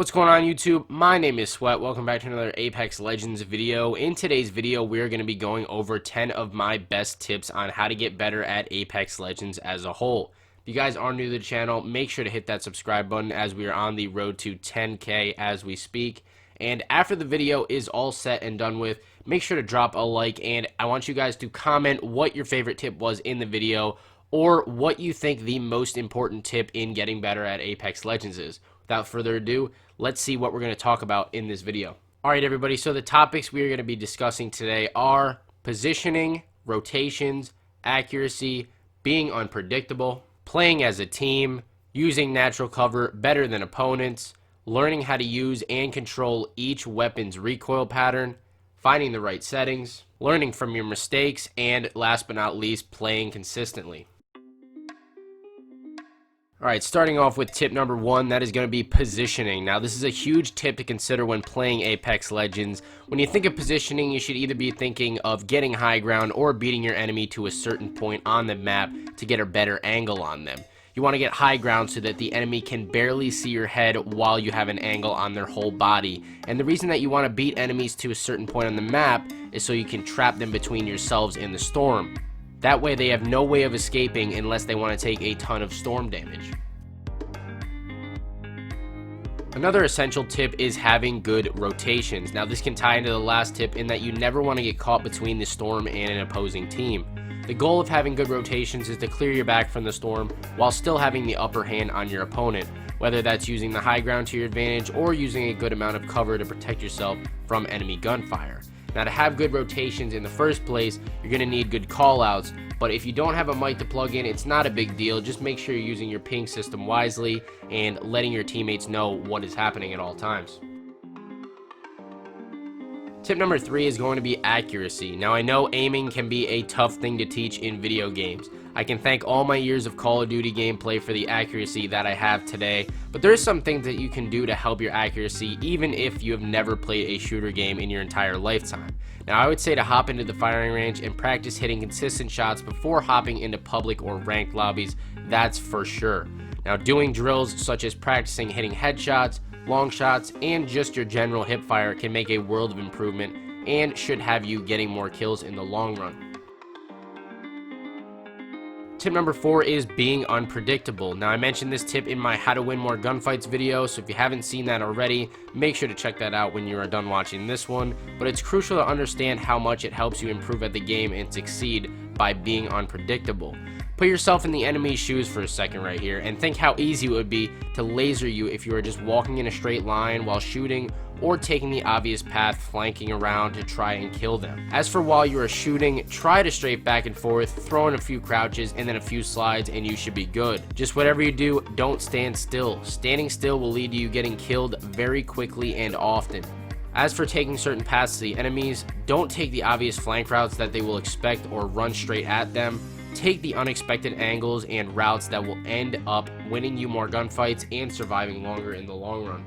What's going on YouTube? My name is Sweat. Welcome back to another Apex Legends video. In today's video, we're going to be going over 10 of my best tips on how to get better at Apex Legends as a whole. If you guys are new to the channel, make sure to hit that subscribe button as we are on the road to 10K as we speak. And after the video is all set and done with, make sure to drop a like, and I want you guys to comment what your favorite tip was in the video or what you think the most important tip in getting better at Apex Legends is. Without further ado, let's see what we're going to talk about in this video. Alright everybody, so the topics we are going to be discussing today are positioning, rotations, accuracy, being unpredictable, playing as a team, using natural cover better than opponents, learning how to use and control each weapon's recoil pattern, finding the right settings, learning from your mistakes, and last but not least, playing consistently. Alright, starting off with tip number 1, that is going to be positioning. Now, this is a huge tip to consider when playing Apex Legends. When you think of positioning, you should either be thinking of getting high ground or beating your enemy to a certain point on the map to get a better angle on them. You want to get high ground so that the enemy can barely see your head while you have an angle on their whole body. And the reason that you want to beat enemies to a certain point on the map is so you can trap them between yourselves and the storm. That way they have no way of escaping unless they want to take a ton of storm damage. Another essential tip is having good rotations. Now this can tie into the last tip in that you never want to get caught between the storm and an opposing team. The goal of having good rotations is to clear your back from the storm while still having the upper hand on your opponent, whether that's using the high ground to your advantage or using a good amount of cover to protect yourself from enemy gunfire. Now, to have good rotations in the first place, you're going to need good callouts, but if you don't have a mic to plug in, it's not a big deal. Just make sure you're using your ping system wisely and letting your teammates know what is happening at all times. Tip number 3 is going to be accuracy. Now, I know aiming can be a tough thing to teach in video games. I can thank all my years of Call of Duty gameplay for the accuracy that I have today, but there are some things that you can do to help your accuracy even if you have never played a shooter game in your entire lifetime. Now, I would say to hop into the firing range and practice hitting consistent shots before hopping into public or ranked lobbies, that's for sure. Now, doing drills such as practicing hitting headshots, long shots, and just your general hip fire can make a world of improvement and should have you getting more kills in the long run. Tip number 4 is being unpredictable. Now, I mentioned this tip in my How to Win More Gunfights video, so if you haven't seen that already, make sure to check that out when you are done watching this one. But it's crucial to understand how much it helps you improve at the game and succeed by being unpredictable. Put yourself in the enemy's shoes for a second right here and think how easy it would be to laser you if you were just walking in a straight line while shooting or taking the obvious path flanking around to try and kill them. As for while you are shooting, try to strafe back and forth, throw in a few crouches and then a few slides and you should be good. Just whatever you do, don't stand still. Standing still will lead to you getting killed very quickly and often. As for taking certain paths to the enemies, don't take the obvious flank routes that they will expect or run straight at them. Take the unexpected angles and routes that will end up winning you more gunfights and surviving longer in the long run.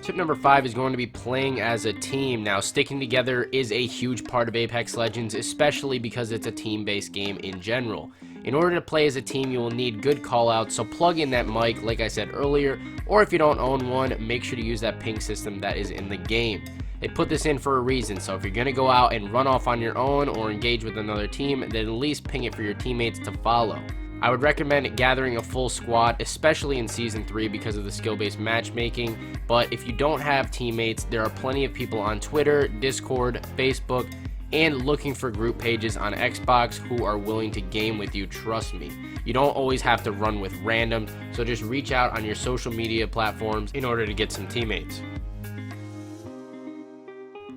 Tip number 5 is going to be playing as a team. Now, sticking together is a huge part of Apex Legends, especially because it's a team-based game in general. In order to play as a team, you will need good callouts, so plug in that mic like I said earlier, or if you don't own one, make sure to use that ping system that is in the game. They put this in for a reason, so if you're going to go out and run off on your own or engage with another team, then at least ping it for your teammates to follow. I would recommend gathering a full squad, especially in Season 3 because of the skill-based matchmaking, but if you don't have teammates, there are plenty of people on Twitter, Discord, Facebook, and looking for group pages on Xbox who are willing to game with you, trust me. You don't always have to run with randoms, so just reach out on your social media platforms in order to get some teammates.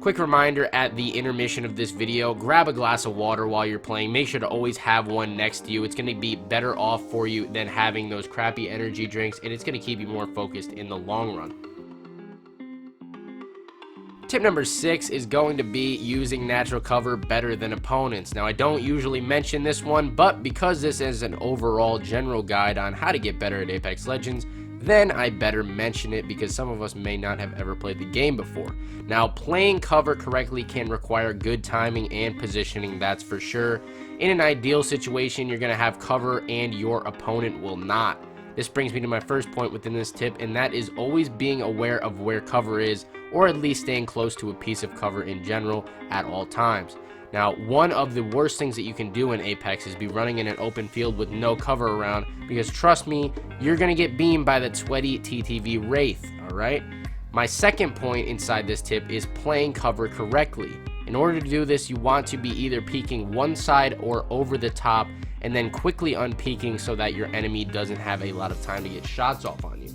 Quick reminder at the intermission of this video, grab a glass of water while you're playing. Make sure to always have one next to you. It's going to be better off for you than having those crappy energy drinks, and it's going to keep you more focused in the long run. Tip number 6 is going to be using natural cover better than opponents. Now, I don't usually mention this one, but because this is an overall general guide on how to get better at Apex Legends, then I better mention it because some of us may not have ever played the game before. Now, playing cover correctly can require good timing and positioning, that's for sure. In an ideal situation, you're going to have cover and your opponent will not. This brings me to my first point within this tip, and that is always being aware of where cover is, or at least staying close to a piece of cover in general at all times. Now, one of the worst things that you can do in Apex is be running in an open field with no cover around, because trust me, you're going to get beamed by that sweaty TTV Wraith, alright? My second point inside this tip is playing cover correctly. In order to do this, you want to be either peeking one side or over the top, and then quickly unpeeking so that your enemy doesn't have a lot of time to get shots off on you.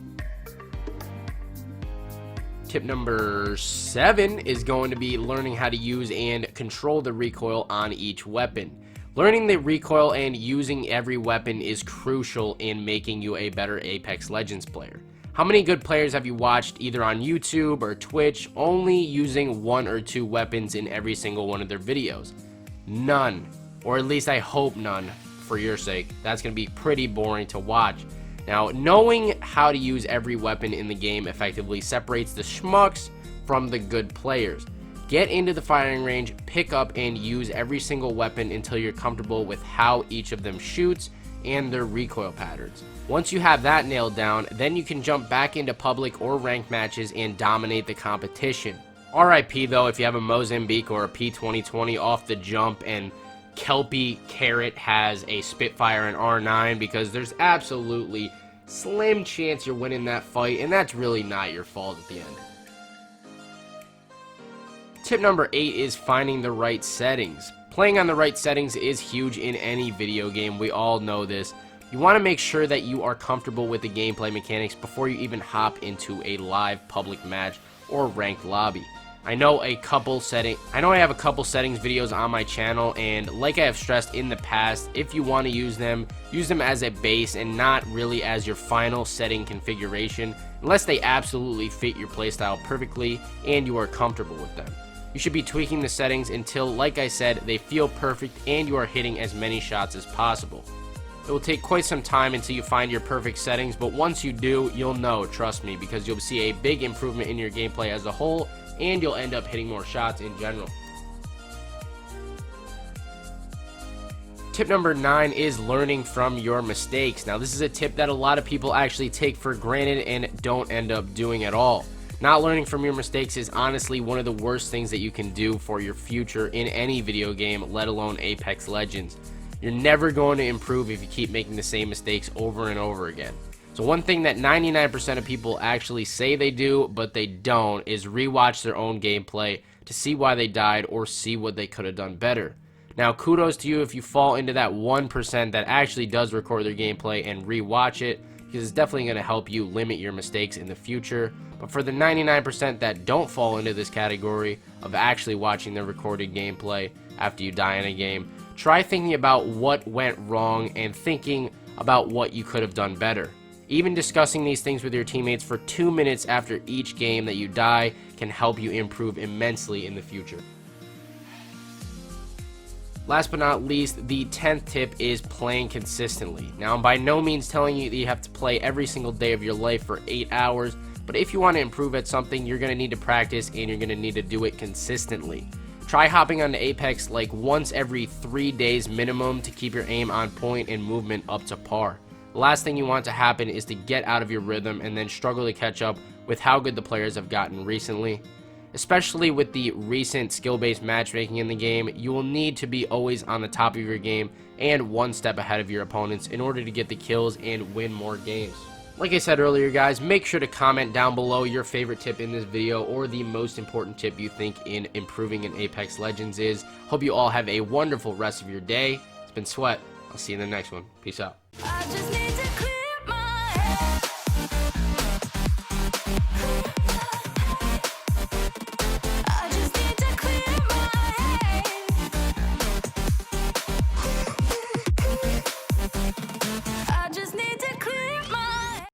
Tip number 7 is going to be learning how to use and control the recoil on each weapon. Learning the recoil and using every weapon is crucial in making you a better Apex Legends player. How many good players have you watched either on YouTube or Twitch only using 1 or 2 weapons in every single one of their videos? None, or at least I hope none for your sake. That's going to be pretty boring to watch. Now, knowing how to use every weapon in the game effectively separates the schmucks from the good players. Get into the firing range, pick up and use every single weapon until you're comfortable with how each of them shoots and their recoil patterns. Once you have that nailed down, then you can jump back into public or ranked matches and dominate the competition. RIP though if you have a Mozambique or a P2020 off the jump and Kelpie Carrot has a Spitfire and R9, because there's absolutely slim chance you're winning that fight, and that's really not your fault at the end. Tip number 8 is finding the right settings. Playing on the right settings is huge in any video game, we all know this. You want to make sure that you are comfortable with the gameplay mechanics before you even hop into a live public match or ranked lobby. I know I have a couple settings videos on my channel, and like I have stressed in the past, if you want to use them as a base and not really as your final setting configuration, unless they absolutely fit your playstyle perfectly and you are comfortable with them. You should be tweaking the settings until, like I said, they feel perfect and you are hitting as many shots as possible. It will take quite some time until you find your perfect settings, but once you do, you'll know, trust me, because you'll see a big improvement in your gameplay as a whole, and you'll end up hitting more shots in general. Tip number 9 is learning from your mistakes. Now, this is a tip that a lot of people actually take for granted and don't end up doing at all. Not learning from your mistakes is honestly one of the worst things that you can do for your future in any video game, let alone Apex Legends. You're never going to improve if you keep making the same mistakes over and over again. So one thing that 99% of people actually say they do, but they don't, is rewatch their own gameplay to see why they died or see what they could have done better. Now, kudos to you if you fall into that 1% that actually does record their gameplay and rewatch it, because it's definitely going to help you limit your mistakes in the future. But for the 99% that don't fall into this category of actually watching the recorded gameplay after you die in a game, try thinking about what went wrong and thinking about what you could have done better. Even discussing these things with your teammates for 2 minutes after each game that you die can help you improve immensely in the future. Last but not least, the 10th tip is playing consistently. Now, I'm by no means telling you that you have to play every single day of your life for 8 hours, but if you want to improve at something, you're going to need to practice and you're going to need to do it consistently. Try hopping onto Apex like once every 3 days minimum to keep your aim on point and movement up to par. The last thing you want to happen is to get out of your rhythm and then struggle to catch up with how good the players have gotten recently. Especially with the recent skill-based matchmaking in the game, you will need to be always on the top of your game and one step ahead of your opponents in order to get the kills and win more games. Like I said earlier, guys, make sure to comment down below your favorite tip in this video or the most important tip you think in improving in Apex Legends is. Hope you all have a wonderful rest of your day. It's been Sweat. I'll see you in the next one. Peace out.